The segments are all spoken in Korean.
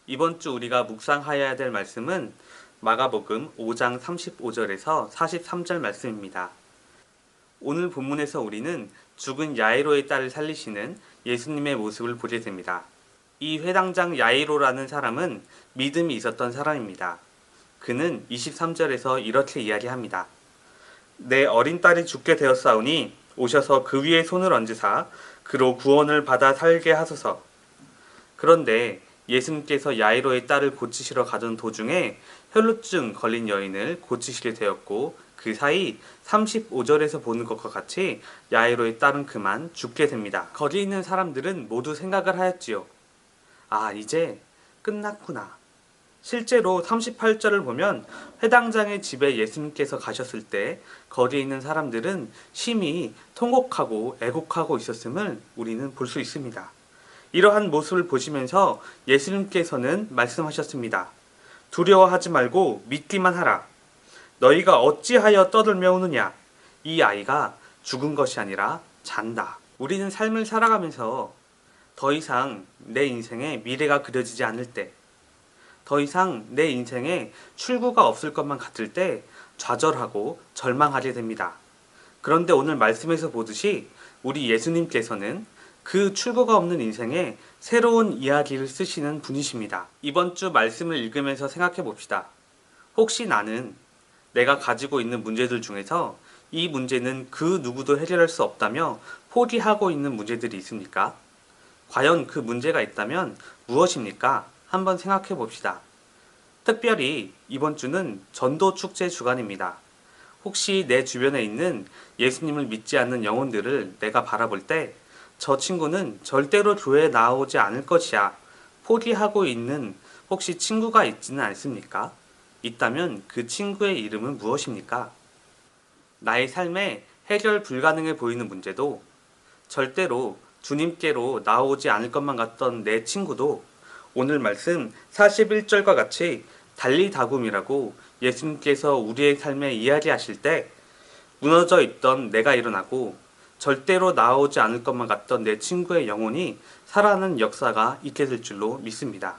이번 주 우리가 묵상하여야 될 말씀은 마가복음 5장 35절에서 43절 말씀입니다. 오늘 본문에서 우리는 죽은 야이로의 딸을 살리시는 예수님의 모습을 보게 됩니다. 이 회당장 야이로라는 사람은 믿음이 있었던 사람입니다. 그는 23절에서 이렇게 이야기합니다. 내 어린 딸이 죽게 되었사오니 오셔서 그 위에 손을 얹으사 그로 구원을 받아 살게 하소서. 그런데 예수님께서 야이로의 딸을 고치시러 가던 도중에 혈루증 걸린 여인을 고치시게 되었고 그 사이 35절에서 보는 것과 같이 야이로의 딸은 그만 죽게 됩니다. 거기 있는 사람들은 모두 생각을 하였지요. 아, 이제 끝났구나. 실제로 38절을 보면 회당장의 집에 예수님께서 가셨을 때 거기에 있는 사람들은 심히 통곡하고 애곡하고 있었음을 우리는 볼 수 있습니다. 이러한 모습을 보시면서 예수님께서는 말씀하셨습니다. 두려워하지 말고 믿기만 하라. 너희가 어찌하여 떠들며 우느냐. 이 아이가 죽은 것이 아니라 잔다. 우리는 삶을 살아가면서 더 이상 내 인생에 미래가 그려지지 않을 때, 더 이상 내 인생에 출구가 없을 것만 같을 때 좌절하고 절망하게 됩니다. 그런데 오늘 말씀에서 보듯이 우리 예수님께서는 그 출구가 없는 인생에 새로운 이야기를 쓰시는 분이십니다. 이번 주 말씀을 읽으면서 생각해 봅시다. 혹시 나는 내가 가지고 있는 문제들 중에서 이 문제는 그 누구도 해결할 수 없다며 포기하고 있는 문제들이 있습니까? 과연 그 문제가 있다면 무엇입니까? 한번 생각해 봅시다. 특별히 이번 주는 전도 축제 주간입니다. 혹시 내 주변에 있는 예수님을 믿지 않는 영혼들을 내가 바라볼 때 저 친구는 절대로 교회에 나오지 않을 것이야 포기하고 있는 혹시 친구가 있지는 않습니까? 있다면 그 친구의 이름은 무엇입니까? 나의 삶에 해결 불가능해 보이는 문제도 절대로 주님께로 나오지 않을 것만 같던 내 친구도 오늘 말씀 41절과 같이 달리다굼이라고 예수님께서 우리의 삶에 이야기하실 때 무너져 있던 내가 일어나고 절대로 나오지 않을 것만 같던 내 친구의 영혼이 살아나는 역사가 있게 될 줄로 믿습니다.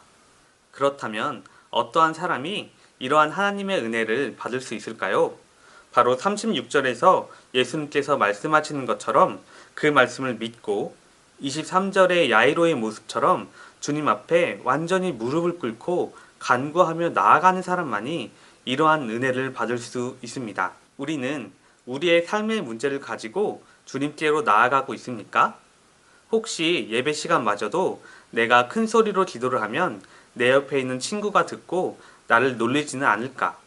그렇다면 어떠한 사람이 이러한 하나님의 은혜를 받을 수 있을까요? 바로 36절에서 예수님께서 말씀하시는 것처럼 그 말씀을 믿고 23절의 야이로의 모습처럼 주님 앞에 완전히 무릎을 꿇고 간구하며 나아가는 사람만이 이러한 은혜를 받을 수 있습니다. 우리는 우리의 삶의 문제를 가지고 주님께로 나아가고 있습니까? 혹시 예배 시간마저도 내가 큰 소리로 기도를 하면 내 옆에 있는 친구가 듣고 나를 놀리지는 않을까?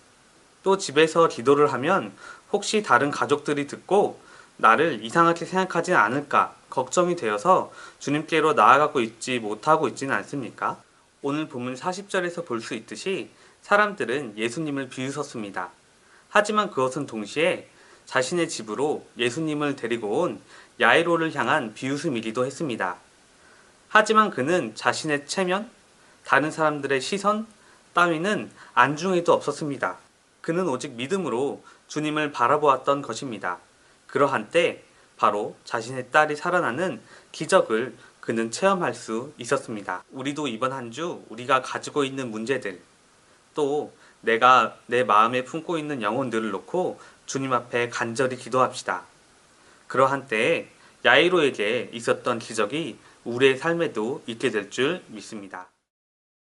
또 집에서 기도를 하면 혹시 다른 가족들이 듣고 나를 이상하게 생각하지 않을까 걱정이 되어서 주님께로 나아가고 있지 못하고 있지는 않습니까? 오늘 본문 40절에서 볼 수 있듯이 사람들은 예수님을 비웃었습니다. 하지만 그것은 동시에 자신의 집으로 예수님을 데리고 온 야이로를 향한 비웃음이기도 했습니다. 하지만 그는 자신의 체면, 다른 사람들의 시선 따위는 안중에도 없었습니다. 그는 오직 믿음으로 주님을 바라보았던 것입니다. 그러한 때 바로 자신의 딸이 살아나는 기적을 그는 체험할 수 있었습니다. 우리도 이번 한 주 우리가 가지고 있는 문제들, 또 내가 내 마음에 품고 있는 영혼들을 놓고 주님 앞에 간절히 기도합시다. 그러한 때에 야이로에게 있었던 기적이 우리의 삶에도 있게 될 줄 믿습니다.